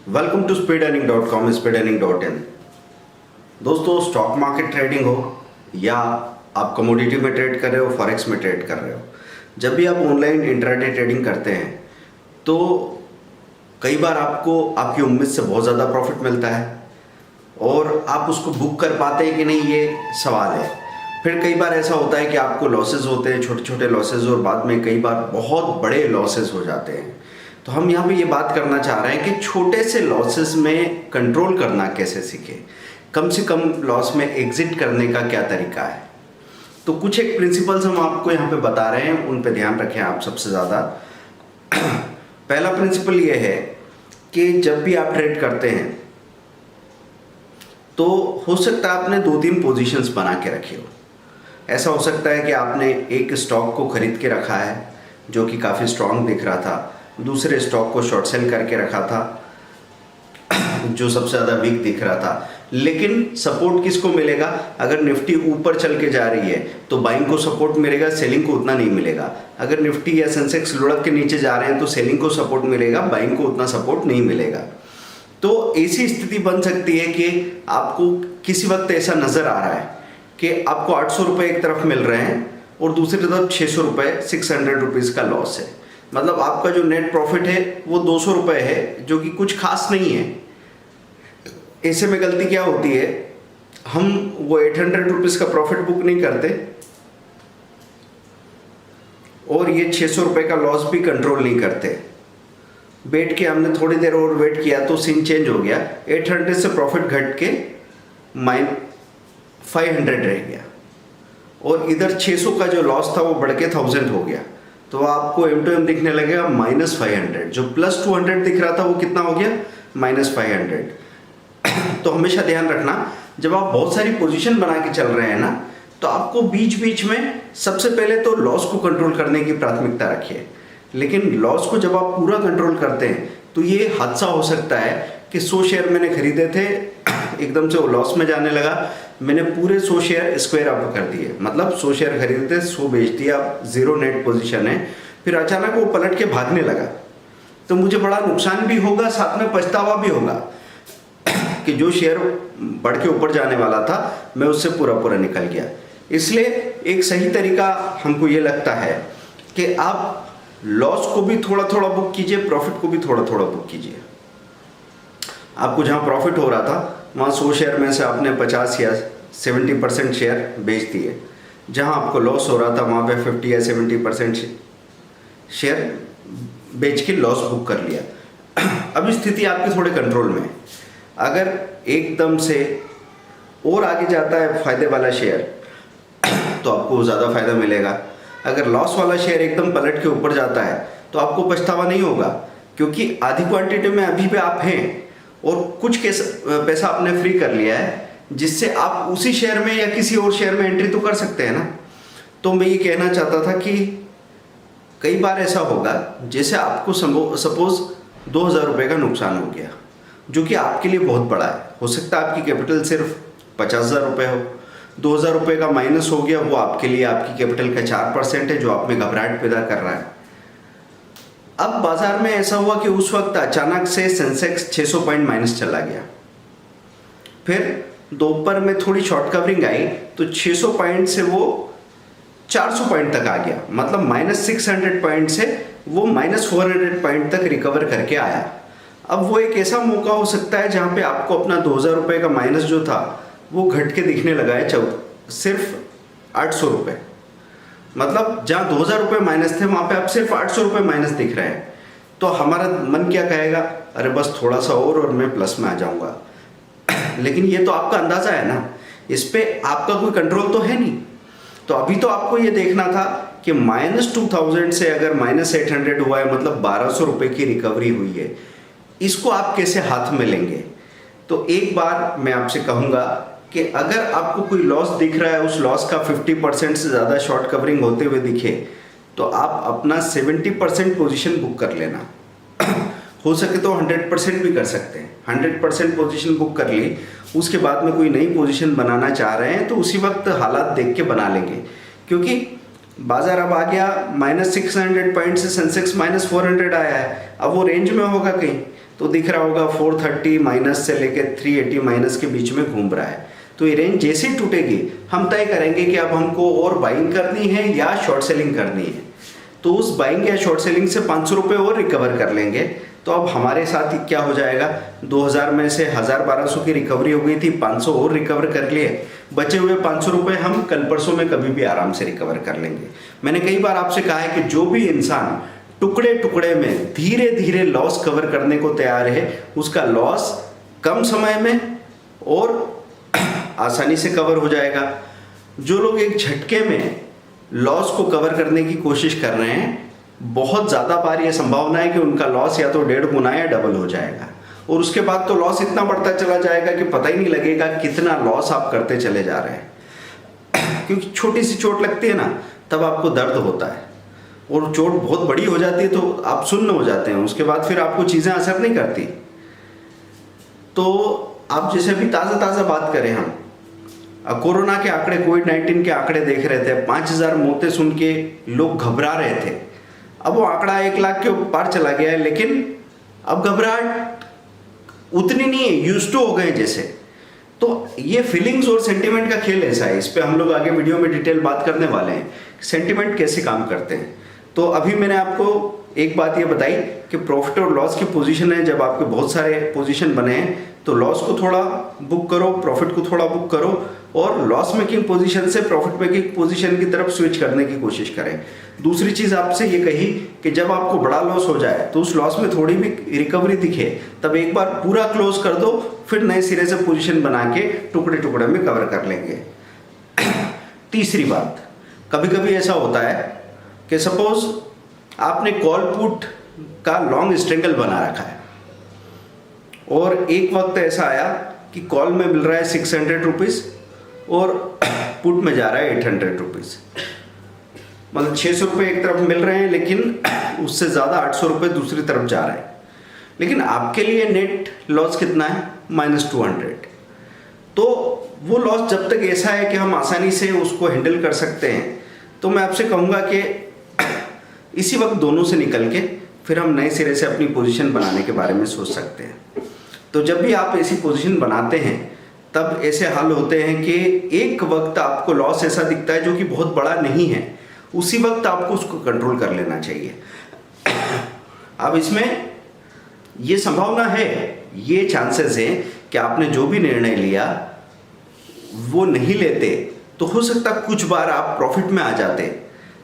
Welcome to speedearning.com speedearning.in। दोस्तों, stock market trading हो या आप कमोडिटी में ट्रेड कर रहे हो, फॉरेक्स में ट्रेड कर रहे हो, जब भी आप ऑनलाइन इंट्राडे ट्रेडिंग करते हैं तो कई बार आपको आपकी उम्मीद से बहुत ज़्यादा प्रॉफिट मिलता है और आप उसको बुक कर पाते हैं कि नहीं, ये सवाल है। फिर कई बार ऐसा होता है कि आपको लॉसेज होते हैं, छोटे छोटे लॉसेज, और बाद में कई बार बहुत बड़े लॉसेज हो जाते हैं। तो हम यहाँ पे ये बात करना चाह रहे हैं कि छोटे से लॉसेस में कंट्रोल करना कैसे सीखें, कम से कम लॉस में एग्जिट करने का क्या तरीका है। तो कुछ एक प्रिंसिपल्स हम आपको यहाँ पे बता रहे हैं, उन पे ध्यान रखें आप सबसे ज़्यादा। पहला प्रिंसिपल ये है कि जब भी आप ट्रेड करते हैं तो हो सकता है आपने 2-3 पोजीशंस बना के रखे हो। ऐसा हो सकता है कि आपने एक स्टॉक को खरीद के रखा है जो कि काफ़ी स्ट्रांग दिख रहा था, दूसरे स्टॉक को शॉर्ट सेल करके रखा था जो सबसे ज़्यादा वीक दिख रहा था। लेकिन सपोर्ट किसको मिलेगा? अगर निफ्टी ऊपर चल के जा रही है तो बाइंग को सपोर्ट मिलेगा, सेलिंग को उतना नहीं मिलेगा। अगर निफ्टी या सेंसेक्स लुढ़क के नीचे जा रहे हैं तो सेलिंग को सपोर्ट मिलेगा, बाइंग को उतना सपोर्ट नहीं मिलेगा। तो ऐसी स्थिति बन सकती है कि आपको किसी वक्त ऐसा नज़र आ रहा है कि आपको 800 रुपये एक तरफ मिल रहे हैं और दूसरी तरफ 600 रुपये, 600 रुपीज़ का लॉस है। मतलब आपका जो नेट प्रॉफिट है वो 200 रुपये है, जो कि कुछ खास नहीं है। ऐसे में गलती क्या होती है, हम वो 800 रुपीज़ का प्रॉफिट बुक नहीं करते और ये 600 रुपये का लॉस भी कंट्रोल नहीं करते। बैठ के हमने थोड़ी देर और वेट किया तो सीन चेंज हो गया, 800 से प्रॉफिट घट के -500 रह गया और इधर 600 का जो लॉस था वो बढ़ के 1000 हो गया। तो आपको M2M दिखने लगेगा -500, जो +200 दिख रहा था वो कितना हो गया? -500। तो हमेशा ध्यान रखना, जब आप बहुत सारी पोजीशन बना के चल रहे हैं ना, तो आपको बीच बीच में सबसे पहले तो लॉस को कंट्रोल करने की प्राथमिकता रखिए। लेकिन लॉस को जब आप पूरा कंट्रोल करते हैं तो ये हादसा हो सकता है कि 100 शेयर मैंने खरीदे थे, एकदम से वो लॉस में जाने लगा, मैंने पूरे 100 शेयर स्क्वायर अप कर दिए। मतलब 100 शेयर खरीदे थे, 100 बेच दिया, 0 नेट पोजीशन है। फिर अचानक वो पलट के भागने लगा तो मुझे बड़ा नुकसान भी होगा, साथ में पछतावा भी होगा कि जो शेयर बढ़ के ऊपर जाने वाला था मैं उससे पूरा निकल गया। इसलिए एक सही तरीका हमको ये लगता है कि आप लॉस को भी थोड़ा थोड़ा बुक कीजिए, प्रॉफिट को भी थोड़ा थोड़ा बुक कीजिए। आपको जहाँ प्रॉफिट हो रहा था वहाँ 100 शेयर में से आपने 50 या 70% शेयर बेच दिए, जहाँ आपको लॉस हो रहा था वहाँ पे 50 या 70% शेयर बेच के लॉस बुक कर लिया। अब स्थिति आपके थोड़े कंट्रोल में है। अगर एकदम से और आगे जाता है फायदे वाला शेयर तो आपको ज़्यादा फायदा मिलेगा। अगर लॉस वाला शेयर एकदम पलट के ऊपर जाता है तो आपको पछतावा नहीं होगा, क्योंकि आधी क्वांटिटी में अभी भी आप हैं और कुछ पैसा आपने फ्री कर लिया है, जिससे आप उसी शेयर में या किसी और शेयर में एंट्री तो कर सकते हैं ना। तो मैं ये कहना चाहता था कि कई बार ऐसा होगा, जैसे आपको सपोज 2000 रुपये का नुकसान हो गया, जो कि आपके लिए बहुत बड़ा है। हो सकता है आपकी कैपिटल सिर्फ 50,000 रुपये हो, 2000 रुपये का माइनस हो गया, वो आपके लिए आपकी कैपिटल का 4% है, जो आप में घबराहट पैदा कर रहा है। अब बाजार में ऐसा हुआ कि उस वक्त अचानक से सेंसेक्स 600 पॉइंट माइनस चला गया। फिर दोपहर में थोड़ी शॉर्ट कवरिंग आई तो 600 पॉइंट से वो 400 पॉइंट तक आ गया। मतलब -600 पॉइंट से वो -400 पॉइंट तक रिकवर करके आया। अब वो एक ऐसा मौका हो सकता है जहाँ पे आपको अपना 2000 रुपये का माइनस जो था वो घट के दिखने लगा है सिर्फ 800 रुपये। मतलब जहाँ 2000 रुपये माइनस थे वहाँ पे आप सिर्फ 800 रुपये माइनस दिख रहे हैं। तो हमारा मन क्या कहेगा, अरे बस थोड़ा सा और मैं प्लस में आ जाऊँगा। लेकिन ये तो आपका अंदाज़ा है ना, इस पर आपका कोई कंट्रोल तो है नहीं। तो अभी तो आपको ये देखना था कि -2000 से अगर -800 हुआ है, मतलब 1200 रुपये की रिकवरी हुई है, इसको आप कैसे हाथ में लेंगे। तो एक बार मैं आपसे कहूँगा कि अगर आपको कोई लॉस दिख रहा है, उस लॉस का 50% से ज़्यादा शॉर्ट कवरिंग होते हुए दिखे, तो आप अपना 70% पोजीशन बुक कर लेना। हो सके तो 100% भी कर सकते हैं। 100% पोजीशन बुक कर ली, उसके बाद में कोई नई पोजीशन बनाना चाह रहे हैं तो उसी वक्त हालात देख के बना लेंगे, क्योंकि बाजार अब आ गया -600 पॉइंट से सेंसेक्स -400 आया है। अब वो रेंज में होगा कहीं, तो दिख रहा होगा 430 माइनस से लेके 380 माइनस के बीच में घूम रहा है। तो ये रेंज जैसे ही टूटेगी हम तय करेंगे कि अब हमको और बाइंग करनी है या शॉर्ट सेलिंग करनी है। तो उस बाइंग या शॉर्ट सेलिंग से 500 रुपये और रिकवर कर लेंगे। तो अब हमारे साथ ही क्या हो जाएगा, 2000 में से 1000-1200 की रिकवरी हो गई थी, 500 और रिकवर कर लिए, बचे हुए 500 रुपये हम कल परसों में कभी भी आराम से रिकवर कर लेंगे। मैंने कई बार आपसे कहा है कि जो भी इंसान टुकड़े टुकड़े में धीरे धीरे लॉस कवर करने को तैयार है, उसका लॉस कम समय में और आसानी से कवर हो जाएगा। जो लोग एक झटके में लॉस को कवर करने की कोशिश कर रहे हैं, बहुत ज़्यादा बार ये संभावना है कि उनका लॉस या तो 1.5 गुना या डबल हो जाएगा, और उसके बाद तो लॉस इतना बढ़ता चला जाएगा कि पता ही नहीं लगेगा कितना लॉस आप करते चले जा रहे हैं। क्योंकि छोटी सी चोट लगती है ना, तब आपको दर्द होता है, और चोट बहुत बड़ी हो जाती है तो आप सुन्न हो जाते हैं, उसके बाद फिर आपको चीज़ें असर नहीं करती। तो आप जैसे अभी ताज़ा बात करें, हम कोरोना के आंकड़े, कोविड-19 के आंकड़े देख रहे थे, 5000 मौतें सुन के लोग घबरा रहे थे। अब वो आंकड़ा 1 लाख के पार चला गया है, लेकिन अब घबराहट उतनी नहीं है, यूज्ड टू हो गए जैसे। तो ये फीलिंग्स और सेंटिमेंट का खेल ऐसा है, इस पे हम लोग आगे वीडियो में डिटेल बात करने वाले हैं, सेंटिमेंट कैसे काम करते हैं। तो अभी मैंने आपको एक बात ये बताई कि प्रॉफिट और लॉस की पोजीशन है, जब आपके बहुत सारे पोजीशन बने हैं तो लॉस को थोड़ा बुक करो, प्रॉफिट को थोड़ा बुक करो, और लॉस मेकिंग पोजीशन से प्रॉफिट मेकिंग पोजीशन की तरफ स्विच करने की कोशिश करें। दूसरी चीज़ आपसे ये कही कि जब आपको बड़ा लॉस हो जाए तो उस लॉस में थोड़ी भी रिकवरी दिखे, तब एक बार पूरा क्लोज कर दो, फिर नए सिरे से पोजीशन बना के टुकड़े टुकड़े में कवर कर लेंगे। तीसरी बात, कभी कभी ऐसा होता है कि सपोज आपने कॉल पुट का लॉन्ग स्ट्रेंगल बना रखा है, और एक वक्त ऐसा आया कि कॉल में मिल रहा है 600 रुपीज़ और पुट में जा रहा है 800 रुपीज़, मतलब 600 रुपये एक तरफ मिल रहे हैं, लेकिन उससे ज़्यादा 800 रुपये दूसरी तरफ जा रहा है। लेकिन आपके लिए नेट लॉस कितना है, -200। तो वो लॉस जब तक ऐसा है कि हम आसानी से उसको हैंडल कर सकते हैं, तो मैं आपसे कहूँगा कि इसी वक्त दोनों से निकल के फिर हम नए सिरे से अपनी पोजीशन बनाने के बारे में सोच सकते हैं। तो जब भी आप ऐसी पोजीशन बनाते हैं, तब ऐसे हाल होते हैं कि एक वक्त आपको लॉस ऐसा दिखता है जो कि बहुत बड़ा नहीं है, उसी वक्त आपको उसको कंट्रोल कर लेना चाहिए। अब इसमें ये संभावना है, ये चांसेस हैं कि आपने जो भी निर्णय लिया वो नहीं लेते तो हो सकता कुछ बार आप प्रॉफिट में आ जाते,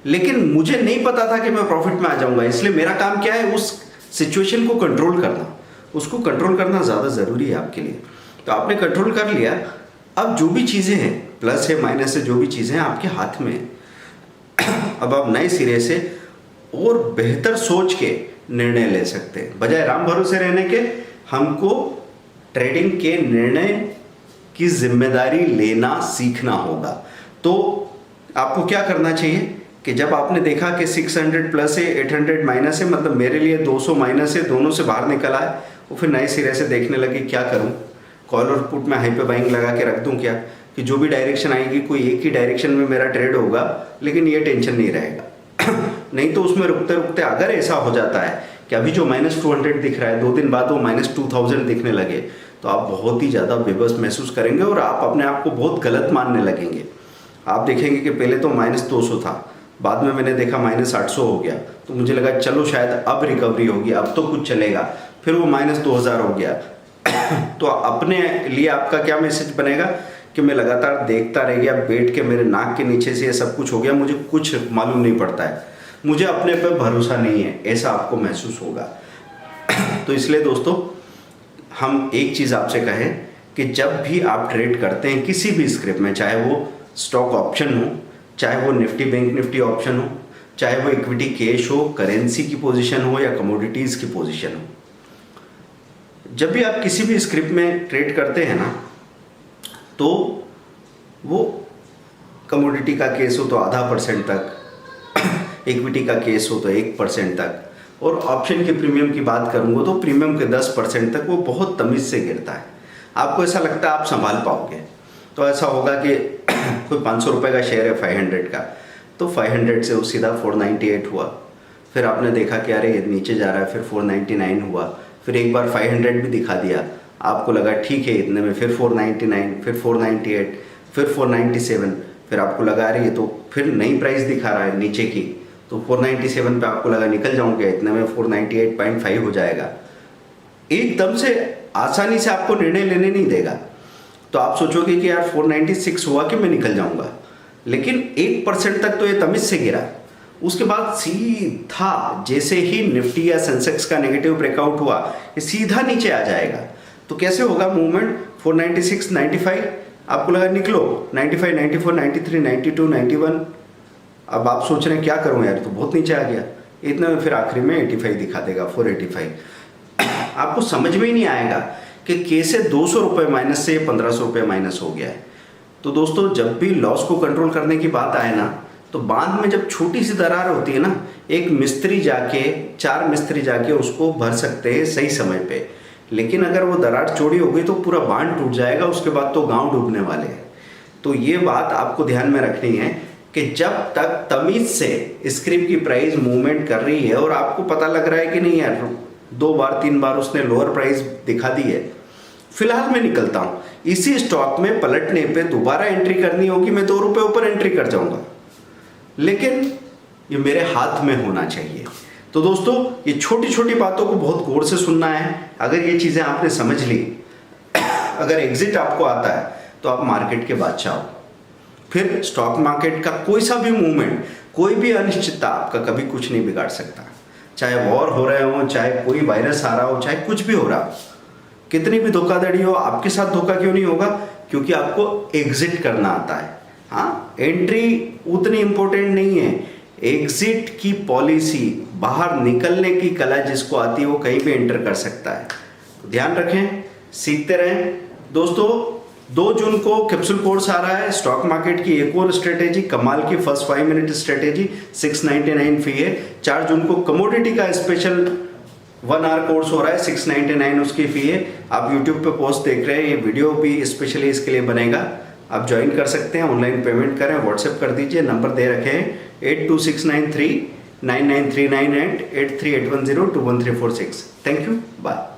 लेकिन मुझे नहीं पता था कि मैं प्रॉफिट में आ जाऊंगा, इसलिए मेरा काम क्या है, उस सिचुएशन को कंट्रोल करना। उसको कंट्रोल करना ज़्यादा ज़रूरी है आपके लिए। तो आपने कंट्रोल कर लिया, अब जो भी चीज़ें हैं, प्लस है माइनस है, जो भी चीज़ें हैं आपके हाथ में हैं। अब आप नए सिरे से और बेहतर सोच के निर्णय ले सकते हैं, बजाय राम भरोसे रहने के। हमको ट्रेडिंग के निर्णय की जिम्मेदारी लेना सीखना होगा। तो आपको क्या करना चाहिए कि जब आपने देखा कि 600 प्लस है, 800 माइनस है, मतलब मेरे लिए 200 माइनस है, दोनों से बाहर निकल आए, वो फिर नए सिरे से देखने लगे क्या करूं, कॉल और पुट में हाई पे बाइंग लगा के रख दूं क्या, कि जो भी डायरेक्शन आएगी कोई एक ही डायरेक्शन में मेरा ट्रेड होगा, लेकिन ये टेंशन नहीं रहेगा। नहीं तो उसमें रुकते रुकते अगर ऐसा हो जाता है कि अभी जो -200 दिख रहा है, 2 दिन बाद वो -2000 दिखने लगे, तो आप बहुत ही ज़्यादा बेबस महसूस करेंगे और आप अपने आप को बहुत गलत मानने लगेंगे। आप देखेंगे कि पहले तो -200 था, बाद में मैंने देखा -800 हो गया, तो मुझे लगा चलो शायद अब रिकवरी होगी, अब तो कुछ चलेगा, फिर वो -2000 हो गया। तो अपने लिए आपका क्या मैसेज बनेगा कि मैं लगातार देखता रह गया, बैठ के मेरे नाक के नीचे से ये सब कुछ हो गया, मुझे कुछ मालूम नहीं पड़ता है, मुझे अपने पे भरोसा नहीं है, ऐसा आपको महसूस होगा। तो इसलिए दोस्तों, हम एक चीज़ आपसे कहें कि जब भी आप ट्रेड करते हैं किसी भी स्क्रिप्ट में, चाहे वो स्टॉक ऑप्शन हो, चाहे वो निफ्टी बैंक निफ्टी ऑप्शन हो, चाहे वो इक्विटी कैश हो, करेंसी की पोजीशन हो या कमोडिटीज़ की पोजीशन हो, जब भी आप किसी भी स्क्रिप्ट में ट्रेड करते हैं ना, तो वो कमोडिटी का केस हो तो 0.5% तक, इक्विटी का केस हो तो 1% तक, और ऑप्शन के प्रीमियम की बात करूँगा तो प्रीमियम के 10% तक वो बहुत तमीज़ से गिरता है। आपको ऐसा लगता है आप संभाल पाओगे, तो ऐसा होगा कि कोई 500 रुपये का शेयर है 500 का, तो 500 से वो सीधा 498 हुआ, फिर आपने देखा कि अरे ये नीचे जा रहा है, फिर 499 हुआ, फिर एक बार 500 भी दिखा दिया, आपको लगा ठीक है इतने में, फिर 499, फिर 498, फिर 497, फिर आपको लगा रही है तो फिर नई प्राइस दिखा रहा है नीचे की, तो 497 पे आपको लगा निकल जाऊंगे, इतने में 498.5 हो जाएगा। एकदम से आसानी से आपको निर्णय लेने नहीं देगा। तो आप सोचोगे कि यार 496 हुआ कि मैं निकल जाऊंगा, लेकिन 1% तक तो ये तमीज से गिरा, उसके बाद सीधा जैसे ही निफ्टी या सेंसेक्स का नेगेटिव ब्रेकआउट हुआ, ये सीधा नीचे आ जाएगा। तो कैसे होगा मूवमेंट? 496, 95, आपको लगा निकलो, 95, 94, 93, 92, 91, अब आप सोच रहे हैं क्या करूं यार, तो बहुत नीचे आ गया, इतने में फिर आखिरी में 85 दिखा देगा, 485। आपको समझ में ही नहीं आएगा कि कैसे 200 रुपये माइनस से 1500 रुपये माइनस हो गया है। तो दोस्तों, जब भी लॉस को कंट्रोल करने की बात आए ना, तो बांध में जब छोटी सी दरार होती है ना, एक मिस्त्री जाके, 4 मिस्त्री जाके उसको भर सकते हैं सही समय पे, लेकिन अगर वो दरार चौड़ी हो गई तो पूरा बांध टूट जाएगा, उसके बाद तो गांव डूबने वाले हैं। तो ये बात आपको ध्यान में रखनी है कि जब तक तमीज से स्क्रिप की प्राइस मूवमेंट कर रही है और आपको पता लग रहा है कि नहीं यार 2 बार 3 बार उसने लोअर प्राइस दिखा दी है, फिलहाल मैं निकलता हूं, इसी स्टॉक में पलटने पे दोबारा एंट्री करनी होगी, मैं 2 रुपए ऊपर एंट्री कर जाऊंगा, लेकिन ये मेरे हाथ में होना चाहिए। तो दोस्तों, ये छोटी छोटी बातों को बहुत गौर से सुनना है। अगर ये चीजें आपने समझ ली, अगर एग्जिट आपको आता है तो आप मार्केट के बादशाह हो। फिर स्टॉक मार्केट का कोई सा भी मूवमेंट, कोई भी अनिश्चितता आपका कभी कुछ नहीं बिगाड़ सकता। चाहे वॉर हो रहे हो, चाहे कोई वायरस आ रहा हो, चाहे कुछ भी हो रहा हो, कितनी भी धोखाधड़ी हो, आपके साथ धोखा क्यों नहीं होगा? क्योंकि आपको एग्जिट करना आता है। हाँ, एंट्री उतनी इंपॉर्टेंट नहीं है, एग्जिट की पॉलिसी, बाहर निकलने की कला जिसको आती है वो कहीं भी एंटर कर सकता है। तो ध्यान रखें, सीखते रहें। दोस्तों, 2 जून को कैप्सूल कोर्स आ रहा है, स्टॉक मार्केट की एक और स्ट्रेटेजी, कमाल की फर्स्ट 5 मिनट स्ट्रेटेजी, 699 फी है। 4 जून को कमोडिटी का स्पेशल 1 आवर कोर्स हो रहा है, 699 उसकी फी है। आप यूट्यूब पे पोस्ट देख रहे हैं, ये वीडियो भी स्पेशली इसके लिए बनेगा, आप ज्वाइन कर सकते हैं, ऑनलाइन पेमेंट करें, व्हाट्सएप कर दीजिए, नंबर दे रखे हैं 82693 99398 83810 21346। Thank you, bye.